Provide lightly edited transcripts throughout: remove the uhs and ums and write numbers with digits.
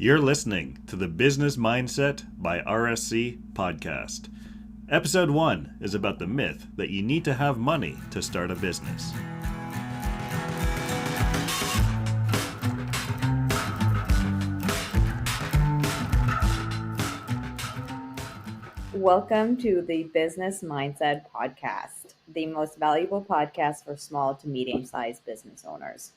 You're listening to the Business Mindset by RSC podcast. Episode 1 is about the myth that you need to have money to start a business. Welcome to the Business Mindset podcast, the most valuable podcast for small to medium-sized business owners.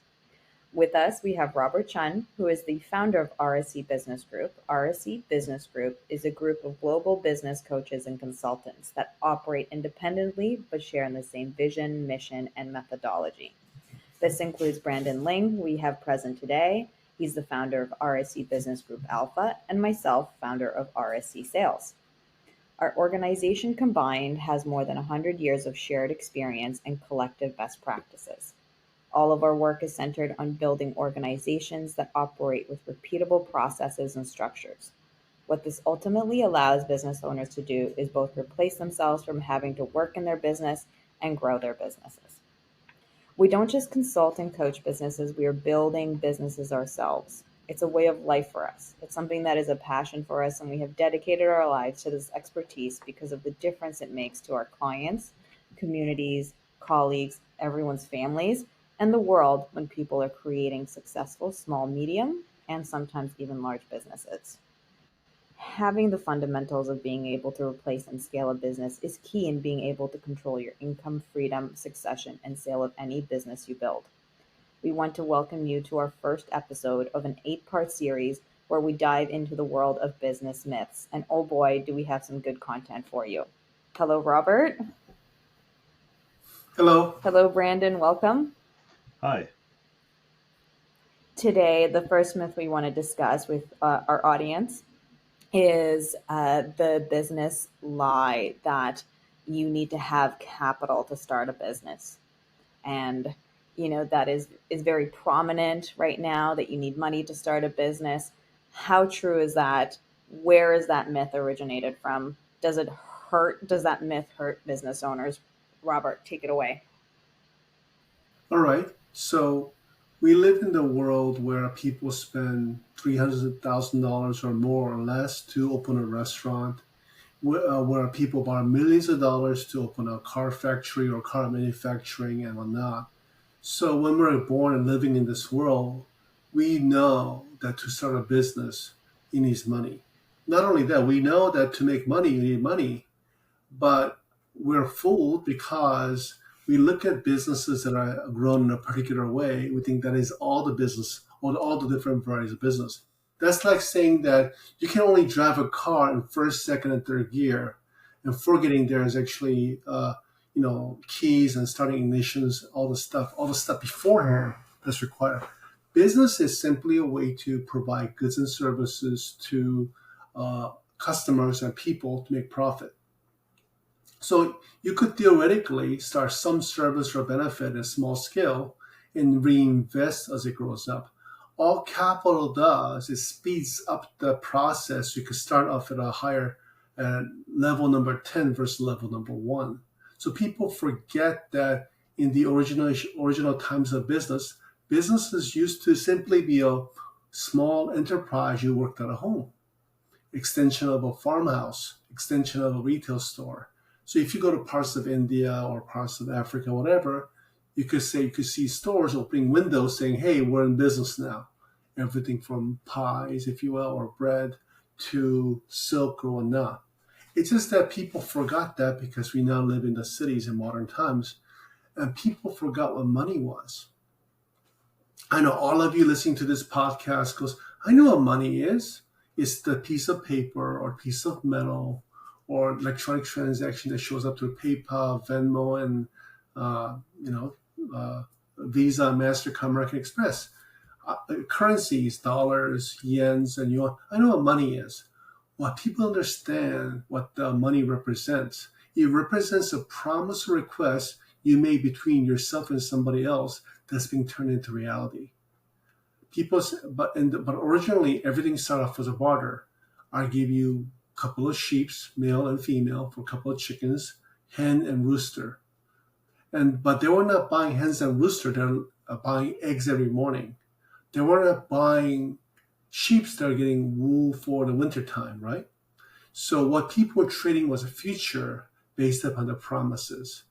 With us, we have Robert Chun, who is the founder of RSC Business Group. RSC Business Group is a group of global business coaches and consultants that operate independently but share in the same vision, mission, and methodology. This includes Brandon Ling, who we have present today. He's the founder of RSC Business Group Alpha, and myself, founder of RSC Sales. Our organization combined has more than 100 years of shared experience and collective best practices. All of our work is centered on building organizations that operate with repeatable processes and structures. What this ultimately allows business owners to do is both replace themselves from having to work in their business and grow their businesses. We don't just consult and coach businesses, we are building businesses ourselves. It's a way of life for us. It's something that is a passion for us, and we have dedicated our lives to this expertise because of the difference it makes to our clients, communities, colleagues, everyone's families, and the world when people are creating successful small, medium, and sometimes even large businesses. Having the fundamentals of being able to replace and scale a business is key in being able to control your income, freedom, succession, and sale of any business you build. We want to welcome you to our first episode of an 8-part series where we dive into the world of business myths. And oh boy, do we have some good content for you. Hello, Robert. Hello. Hello, Brandon. Welcome. Hi. Today, the first myth we want to discuss with our audience is the business lie that you need to have capital to start a business. And that is very prominent right now, that you need money to start a business. How true is that? Where is that myth originated from? Does that myth hurt business owners? Robert, take it away. All right. So we live in the world where people spend $300,000 or more or less to open a restaurant, where people borrow millions of dollars to open a car factory or car manufacturing and whatnot. So when we're born and living in this world, we know that to start a business, you need money. Not only that, we know that to make money, you need money, but we're fooled because we look at businesses that are grown in a particular way. We think that is all the business, or all the different varieties of business. That's like saying that you can only drive a car in first, second, and third gear, and forgetting there's actually keys and starting ignitions, all the stuff beforehand that's required. Business is simply a way to provide goods and services to customers and people to make profit. So you could theoretically start some service or benefit at small scale and reinvest as it grows up. All capital does is speeds up the process. You could start off at a higher level number 10 versus level number 1. So people forget that in the original times of businesses used to simply be a small enterprise you worked at a home, extension of a farmhouse, extension of a retail store. So if you go to parts of India or parts of Africa, whatever, you could see stores opening windows saying, hey, we're in business now. Everything from pies, if you will, or bread to silk or whatnot. It's just that people forgot that because we now live in the cities in modern times, and people forgot what money was. I know all of you listening to this podcast goes, I know what money is. It's the piece of paper or piece of metal or electronic transaction that shows up through PayPal, Venmo, and Visa, MasterCard, American Express. Currencies, dollars, yens, and yuan. I know what money is. What people understand what the money represents. It represents a promise or request you made between yourself and somebody else that's being turned into reality. But originally everything started off as a barter. I give you a couple of sheep, male and female, for a couple of chickens, hen and rooster. But they were not buying hens and rooster. They're buying eggs every morning. They were not buying sheep that are getting wool for the winter time, right? So what people were trading was a future based upon the promises,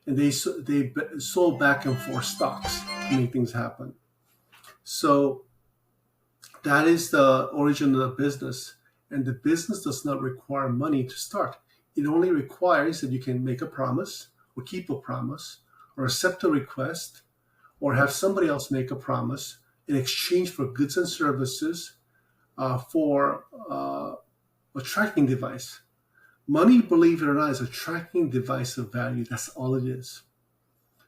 and they sold back and forth stocks to make things happen. So that is the origin of the business, and the business does not require money to start. It only requires that you can make a promise, or keep a promise, or accept a request, or have somebody else make a promise in exchange for goods and services, for a tracking device. Money, believe it or not, is a tracking device of value. That's all it is.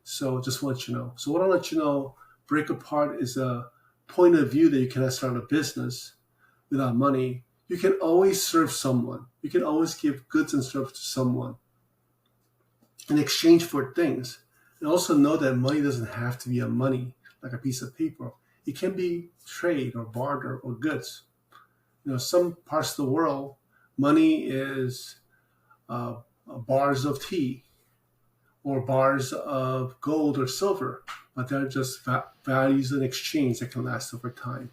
So just want you to know. So what I'll let you know, break apart is a point of view that you cannot start a business without money. You can always serve someone. You can always give goods and service to someone in exchange for things. And also know that money doesn't have to be a money, like a piece of paper. It can be trade or barter or goods. Some parts of the world, money is bars of tea or bars of gold or silver, but they're just values in exchange that can last over time.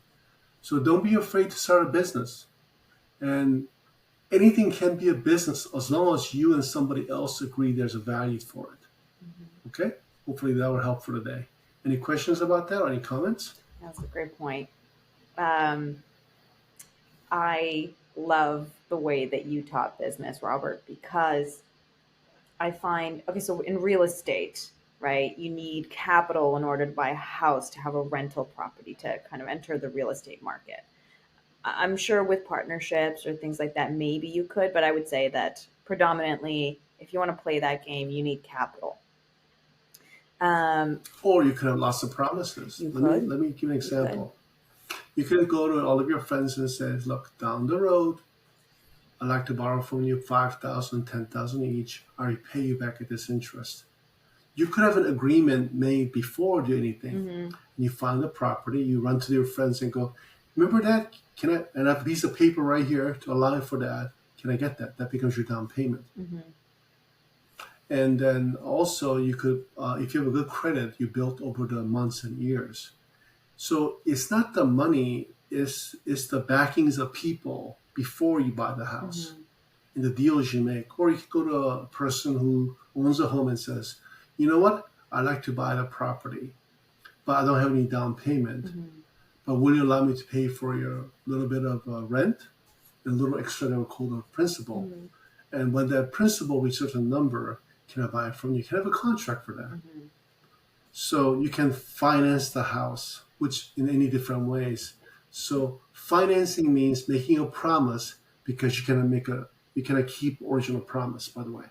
So don't be afraid to start a business. And anything can be a business as long as you and somebody else agree there's a value for it. Mm-hmm. Okay? Hopefully that will help for today. Any questions about that or any comments? That's a great point. I love the way that you taught business, Robert, because I find, okay, so in real estate, right, you need capital in order to buy a house, to have a rental property, to kind of enter the real estate market. I'm sure with partnerships or things like that, maybe you could, but I would say that predominantly, if you want to play that game, you need capital. Or you could have lots of promises. Let me give an example. You could go to all of your friends and say, look, down the road, I'd like to borrow from you $5,000, $10,000 each. I repay you back at this interest. You could have an agreement made before doing anything. Mm-hmm. You find the property, you run to your friends and go, remember that? And I have a piece of paper right here to allow for that. Can I get that? That becomes your down payment. Mm-hmm. And then also you could, if you have a good credit, you built over the months and years. So it's not the money, it's the backings of people before you buy the house, mm-hmm. and the deals you make. Or you could go to a person who owns a home and says, you know what, I'd like to buy the property, but I don't have any down payment. Mm-hmm. But will you allow me to pay for your little bit of rent and a little extra that we call the principal? Mm-hmm. And when that principal reaches a certain number, can I buy it from you? Can I have a contract for that? Mm-hmm. So you can finance the house, which in any different ways. So financing means making a promise because you cannot keep original promise, by the way.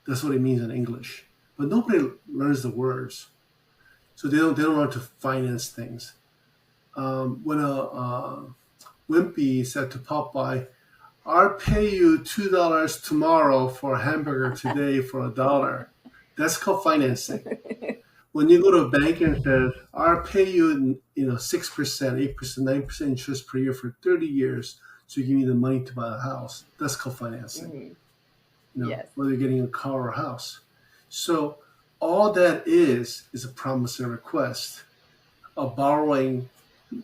That's what it means in English. But nobody learns the words. So they don't learn to finance things. When a Wimpy said to Popeye, I'll pay you $2 tomorrow for a hamburger today for $1. That's called financing. When you go to a bank and says, I'll pay you 6%, 8%, 9% interest per year for 30 years, so you give me the money to buy a house, that's called financing. Mm-hmm. Yes. Whether you're getting a car or a house. So all that is a promise and request of borrowing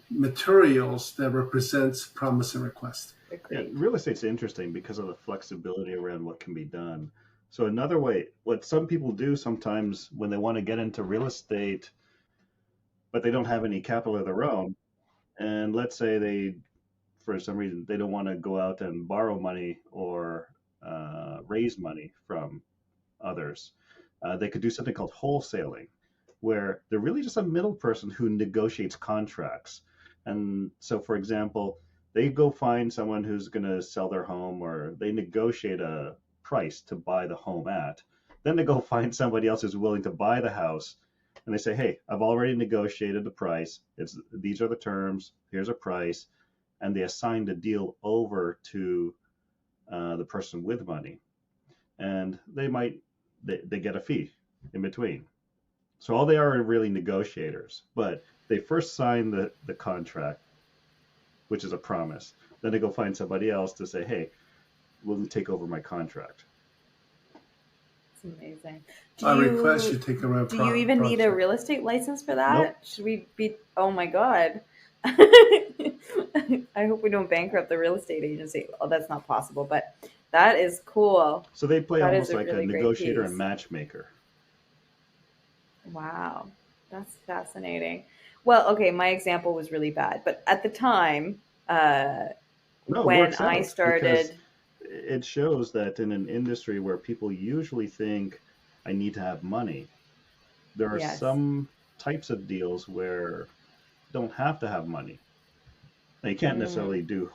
materials that represents promise and request. Yeah, real estate's interesting because of the flexibility around what can be done. So another way, what some people do sometimes when they want to get into real estate, but they don't have any capital of their own, and let's say they, for some reason, they don't want to go out and borrow money or raise money from others, they could do something called wholesaling, where they're really just a middle person who negotiates contracts. And so, for example, they go find someone who's going to sell their home, or they negotiate a price to buy the home at. Then they go find somebody else who's willing to buy the house, and they say, hey, I've already negotiated the price. These are the terms. Here's a price. And they assign the deal over to the person with money. And they get a fee in between. So all they are really negotiators, but they first sign the contract, which is a promise. Then they go find somebody else to say, hey, will you take over my contract? It's amazing. Request you take over. Do you even need a real estate license for that? Nope. Should we be? Oh my God. I hope we don't bankrupt the real estate agency. Oh, that's not possible, but that is cool. So they play That is almost a like a really great negotiator piece. and matchmaker. Wow, that's fascinating. Well, okay, my example was really bad, but at the time, uh, No, it when works I out because started, it shows that in an industry where people usually think I need to have money, there are yes, some types of deals where you don't have to have money. Now, you can't mm, necessarily do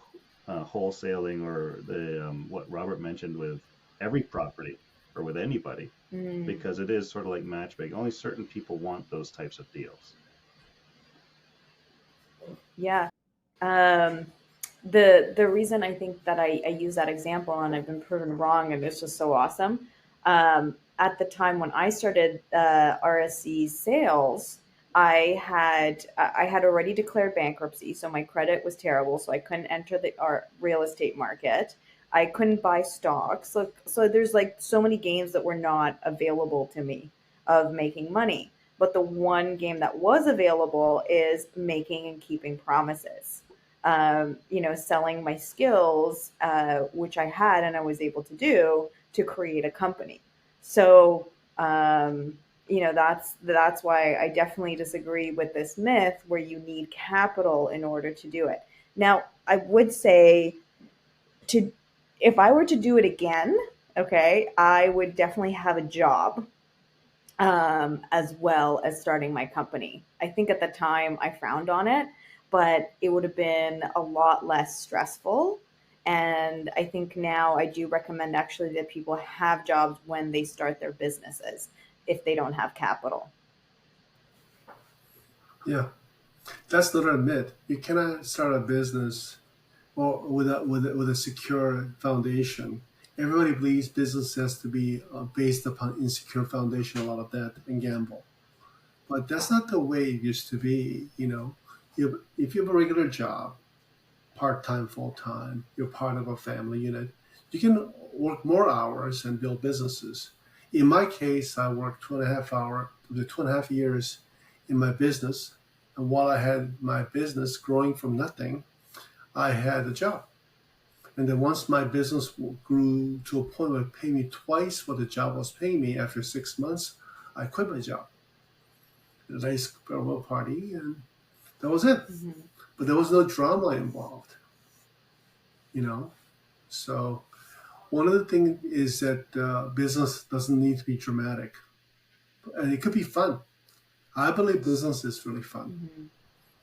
wholesaling or the what Robert mentioned with every property or with anybody mm, because it is sort of like matchmaking. Only certain people want those types of deals. yeah. Um, the reason I think that I use that example and I've been proven wrong and it's just so awesome. At the time when I started RSC sales, I had already declared bankruptcy, so my credit was terrible, so I couldn't enter the real estate market. I couldn't buy stocks, so there's like so many games that were not available to me of making money. But the one game that was available is making and keeping promises. Selling my skills, which I had and I was able to do to create a company. So, that's why I definitely disagree with this myth where you need capital in order to do it. Now, I would say to if I were to do it again, okay, I would definitely have a job as well as starting my company. I think at the time I frowned on it, but it would have been a lot less stressful. And I think now I do recommend actually that people have jobs when they start their businesses if they don't have capital. Yeah, that's not a myth. You cannot start a business or with a secure foundation. Everybody believes business has to be based upon insecure foundation, a lot of debt and gamble. But that's not the way it used to be. If you have a regular job, part time, full time, you're part of a family unit, you can work more hours and build businesses. In my case, I worked 2.5 years in my business. And while I had my business growing from nothing, I had a job. And then once my business grew to a point where it paid me twice what the job was paying me after 6 months, I quit my job. A nice farewell party, and that was it. Mm-hmm. But there was no drama involved, you know. So one of the things is that business doesn't need to be dramatic, and it could be fun. I believe business is really fun, Mm-hmm.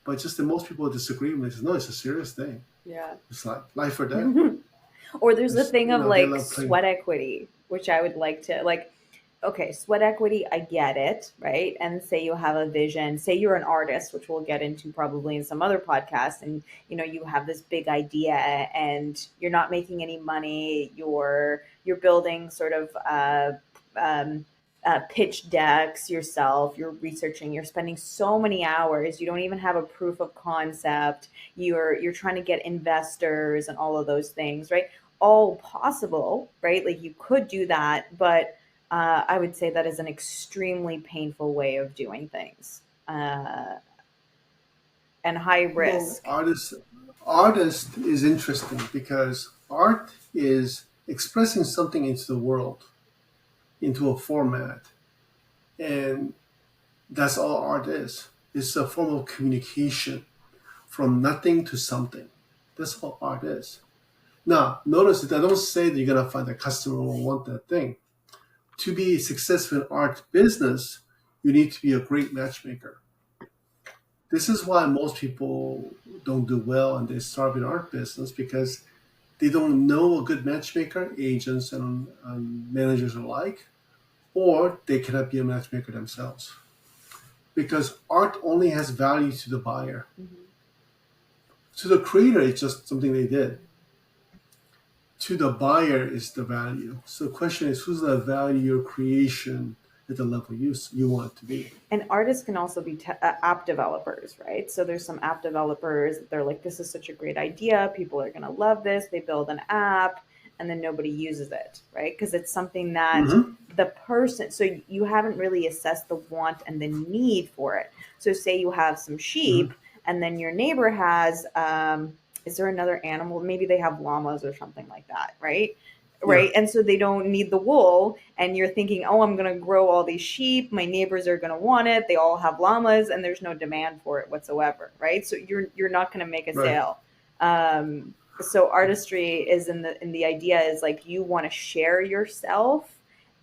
but just that most people disagree with me. No, it's a serious thing. Yeah. It's like life or death. Or there's the It's, thing of they like love playing. sweat equity, which I would like to like. Okay, sweat equity, I get it, right? And say you have a vision, say you're an artist, which we'll get into probably in some other podcast, and you have this big idea and you're not making any money, you're building sort of pitch decks yourself, you're researching, you're spending so many hours, you don't even have a proof of concept, you're trying to get investors and all of those things, right? All possible, right? Like you could do that, but I would say that is an extremely painful way of doing things, and high Well, risk. artist is interesting because art is expressing something into the world, into a format, and that's all art is. It's a form of communication from nothing to something. That's all art is. Now, notice that I don't say that you're gonna find a customer who will want that thing. To be successful in art business, you need to be a great matchmaker. This is why most people don't do well and they start in art business because they don't know a good matchmaker, agents and managers alike, or they cannot be a matchmaker themselves. Because art only has value to the buyer. Mm-hmm. To the creator, it's just something they did. To the buyer is the value. So the question is, who's the value your creation at the level you want it to be? And artists can also be app developers, right? So there's some app developers, they're like, this is such a great idea, people are going to love this, they build an app and then nobody uses it, right? Because it's something that Mm-hmm. the person, so you haven't really assessed the want and the need for it. So say you have some sheep Mm-hmm. and then your neighbor has, is there another animal? Maybe they have llamas or something like that, right? Yeah. Right. And so they don't need the wool. And you're thinking, oh, I'm going to grow all these sheep. My neighbors are going to want it. They all have llamas and there's no demand for it whatsoever. Right. So you're not going to make a Right. sale. So artistry is in the idea is like you want to share yourself,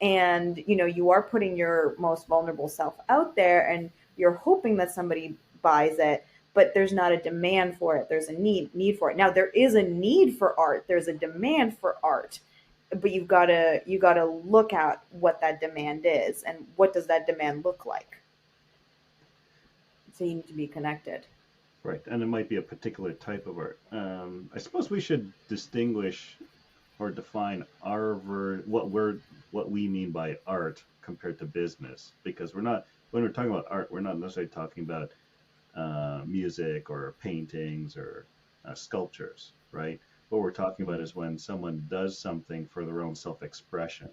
and you are putting your most vulnerable self out there, and you're hoping that somebody buys it, but there's not a demand for it. There's a need for it. Now there is a need for art. There's a demand for art, but you gotta look at what that demand is and what does that demand look like. So you need to be connected. Right, and it might be a particular type of art. I suppose we should distinguish or define what we mean by art compared to business, because when we're talking about art, we're not necessarily talking about music or paintings or sculptures, right? What we're talking about is when someone does something for their own self-expression.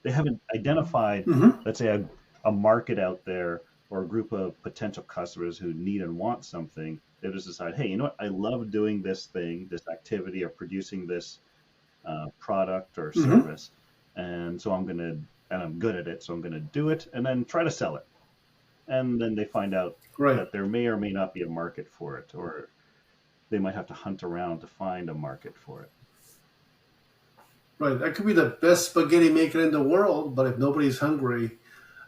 They haven't identified, Mm-hmm. let's say, a market out there or a group of potential customers who need and want something. They just decide, hey, you know what? I love doing this thing, this activity, or producing this product or Mm-hmm. service, and so I'm good at it, so I'm gonna do it and then try to sell it. And then they find out Right. that there may or may not be a market for it, or they might have to hunt around to find a market for it. Right. I could be the best spaghetti maker in the world, but if nobody's hungry,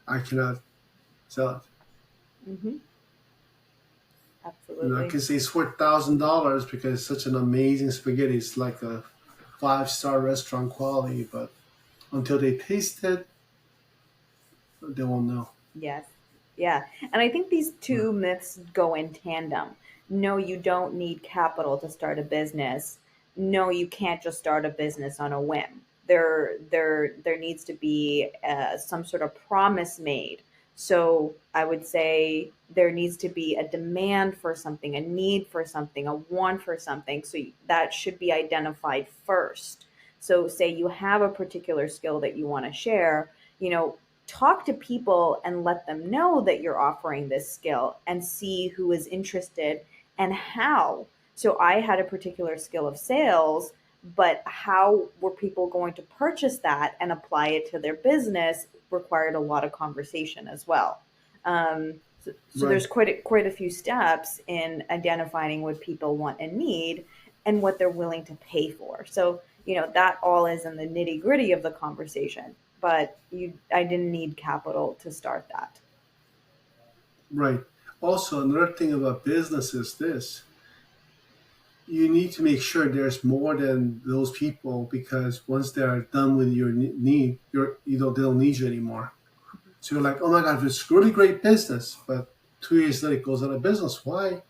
I cannot sell it. Mm-hmm. I Absolutely. can say it's worth $1,000 because it's such an amazing spaghetti. It's like a 5-star restaurant quality, but until they taste it, they won't know. Yes. Yeah. And I think these Yeah. two myths go in tandem. No, you don't need capital to start a business. No, you can't just start a business on a whim. There needs to be some sort of promise made. So I would say there needs to be a demand for something, a need for something, a want for something. So that should be identified first. So say you have a particular skill that you want to share, you know, talk to people and let them know that you're offering this skill and see who is interested and how. So I had a particular skill of sales, but how were people going to purchase that and apply it to their business required a lot of conversation as well. So Right. there's quite a few steps in identifying what people want and need and what they're willing to pay for. So that all is in the nitty gritty of the conversation, but I didn't need capital to start that. Right. Also, another thing about business is this: you need to make sure there's more than those people, because once they're done with your need, they don't need you anymore. So you're like, oh my God, it's really great business, but 2 years later it goes out of business. Why?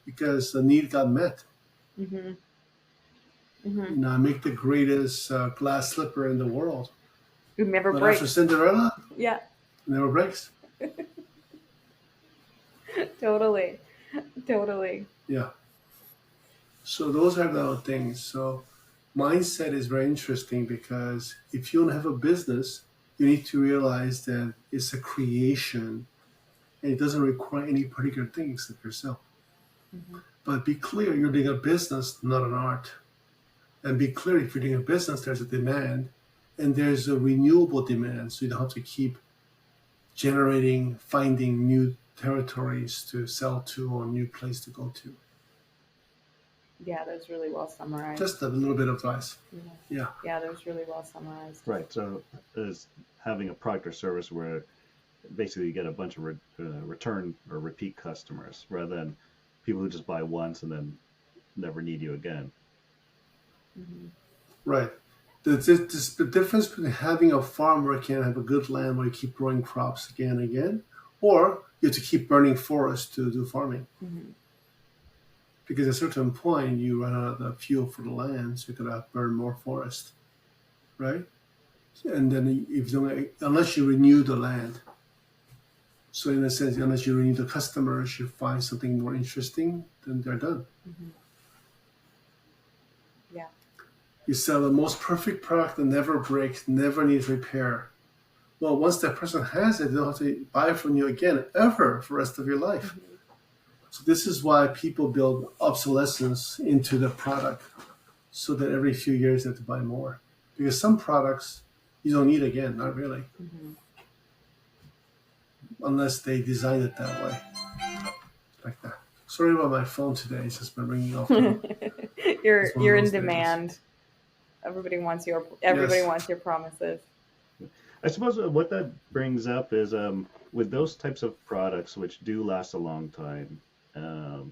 Because the need got met. Hmm. Hmm. I make the greatest glass slipper in the world, It never but after breaks. Cinderella, Yeah. it never breaks. Totally. Totally. Yeah. So those are the things. So mindset is very interesting, because if you don't have a business, you need to realize that it's a creation and it doesn't require any particular thing except yourself. Hmm. But be clear, you're doing a business, not an art. And be clear, if you're doing a business, there's a demand, and there's a renewable demand. So you don't have to keep finding new territories to sell to or new place to go to. Yeah, that was really well summarized. Just a little bit of advice. Yeah. Yeah. Yeah, that was really well summarized. Right. So is having a product or service where basically you get a bunch of return or repeat customers rather than people who just buy once and then never need you again. Hmm. Right. The difference between having a farm where you can have a good land where you keep growing crops again and again, or you have to keep burning forests to do farming. Hmm. Because at a certain point, you run out of the fuel for the land, so you gotta burn more forest, right? And then if you don't, unless you renew the land, so in a sense, unless you renew the customers, you find something more interesting, then they're done. Hmm. Yeah. You sell the most perfect product that never breaks, never needs repair. Well, once that person has it, they don't have to buy from you again ever for the rest of your life. Hmm. So this is why people build obsolescence into the product, so that every few years they have to buy more. Because some products you don't need again, not really, unless they design it that way, like that. Sorry about my phone today; it's just been ringing off. You're in demand. Everybody wants your promises. I suppose what that brings up is with those types of products which do last a long time.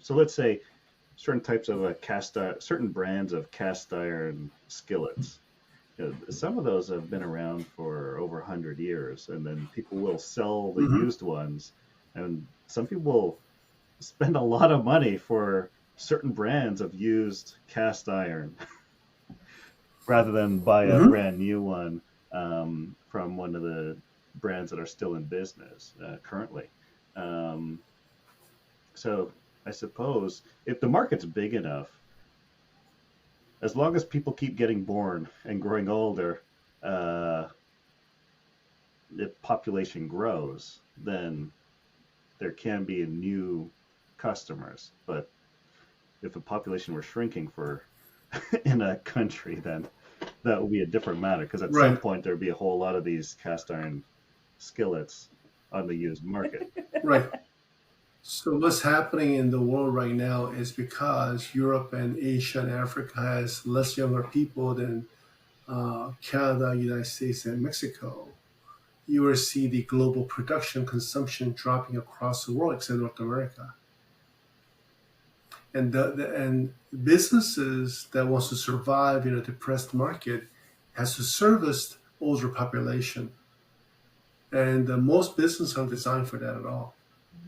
So let's say certain types of certain brands of cast iron skillets. Some of those have been around for over 100 years, and then people will sell the used ones, and some people will spend a lot of money for certain brands of used cast iron rather than buy a brand new one from one of the brands that are still in business currently. So I suppose if the market's big enough, as long as people keep getting born and growing older, the population grows, then there can be new customers. But if the population were shrinking in a country, then that would be a different matter, because at some point there'd be a whole lot of these cast iron skillets on the used market. Right. So what's happening in the world right now is because Europe and Asia and Africa has less younger people than Canada, United States, and Mexico. You will see the global production consumption dropping across the world, except North America. And and businesses that wants to survive in a depressed market has to service older population. And most businesses aren't designed for that at all.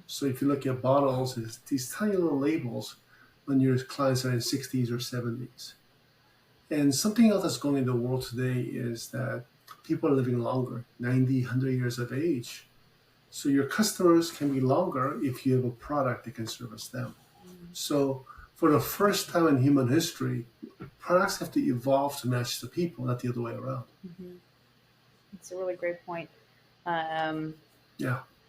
So if you look at bottles, it's these tiny little labels when your clients are in 60s or 70s. And something else that's going in the world today is that people are living longer, 90, 100 years of age. So your customers can be longer if you have a product that can service them. So for the first time in human history, products have to evolve to match the people, not the other way around. It's a really great point.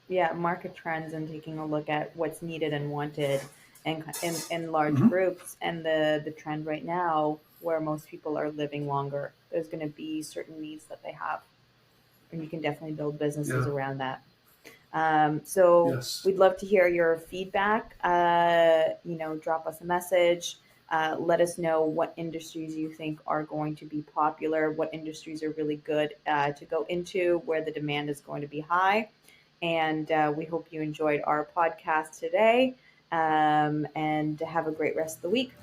Yeah, market trends and taking a look at what's needed and wanted and in large groups, and the trend right now where most people are living longer, there's going to be certain needs that they have, and you can definitely build businesses around that. So we'd love to hear your feedback. Drop us a message. Let us know what industries you think are going to be popular, what industries are really good to go into, where the demand is going to be high. And we hope you enjoyed our podcast today, and have a great rest of the week.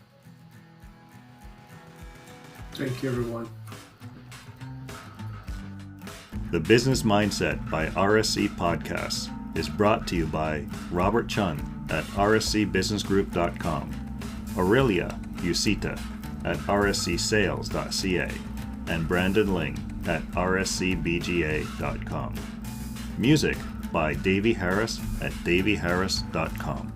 Thank you, everyone. The Business Mindset by RSC Podcasts is brought to you by Robert Chun at rscbusinessgroup.com, Aurelia Usita at rscsales.ca, and Brandon Ling at rscbga.com. Music by Davey Harris at daveyharris.com.